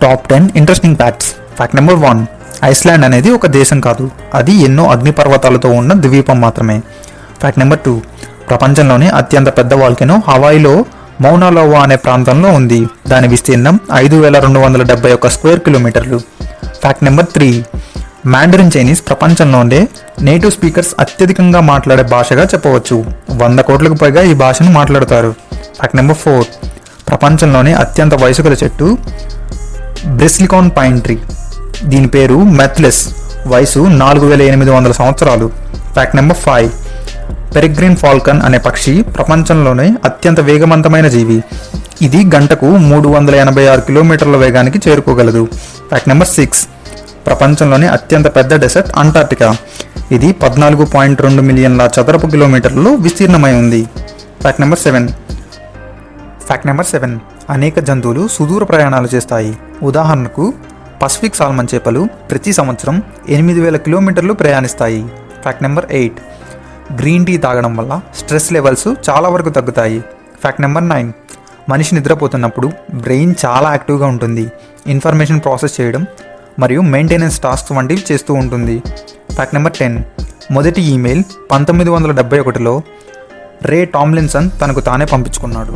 Top 10 interesting facts. Fact number 1, Iceland అనేది ఒక దేశం కాదు, అది ఎన్నో అగ్నిపర్వతాలతో ఉన్న ద్వీపం మాత్రమే. ఫ్యాక్ట్ నెంబర్ 2, ప్రపంచంలోనే అత్యంత పెద్ద వాల్కెనో హవాయిలో మౌనాలోవా అనే ప్రాంతంలో ఉంది. దాని విస్తీర్ణం 5271 స్క్వేర్ కిలోమీటర్లు. ఫ్యాక్ట్ నెంబర్ 3, మాండరిన్ చైనీస్ ప్రపంచంలోనే నేటివ్ స్పీకర్స్ అత్యధికంగా మాట్లాడే భాషగా చెప్పవచ్చు. 100 కోట్లకు పైగా ఈ భాషను మాట్లాడతారు. ఫ్యాక్ట్ నెంబర్ 4, ప్రపంచంలోనే అత్యంత వయసు గల చెట్టు బ్రెస్లికాన్ పైన్ ట్రీ. దీని పేరు మెత్లెస్, వయసు 4800 సంవత్సరాలు. ఫ్యాక్ట్ నెంబర్ 5, పెరిగ్రిన్ ఫాల్కన్ అనే పక్షి ప్రపంచంలోనే అత్యంత వేగవంతమైన జీవి. ఇది గంటకు 386 కిలోమీటర్ల వేగానికి చేరుకోగలదు. ఫ్యాక్ట్ నెంబర్ 6, ప్రపంచంలోనే అత్యంత పెద్ద డెసర్ట్ అంటార్టికా. ఇది 14.2 మిలియన్ల చదరపు కిలోమీటర్లలో విస్తీర్ణమై ఉంది. ఫ్యాక్ట్ నెంబర్ 7, అనేక జంతువులు సుదూర ప్రయాణాలు చేస్తాయి. ఉదాహరణకు పసిఫిక్ సాల్మన్ చేపలు ప్రతి సంవత్సరం 8000 కిలోమీటర్లు ప్రయాణిస్తాయి. ఫ్యాక్ట్ నెంబర్ 8, గ్రీన్ టీ తాగడం వల్ల స్ట్రెస్ లెవెల్స్ చాలా వరకు తగ్గుతాయి. ఫ్యాక్ట్ నెంబర్ 9, మనిషి నిద్రపోతున్నప్పుడు బ్రెయిన్ చాలా యాక్టివ్గా ఉంటుంది. ఇన్ఫర్మేషన్ ప్రాసెస్ చేయడం మరియు మెయింటెనెన్స్ టాస్క్స్ వంటివి చేస్తూ ఉంటుంది. ఫ్యాక్ట్ నెంబర్ 10, మొదటి ఈమెయిల్ 1971లో రే టామ్లిన్సన్ తనకు తానే పంపించుకున్నాడు.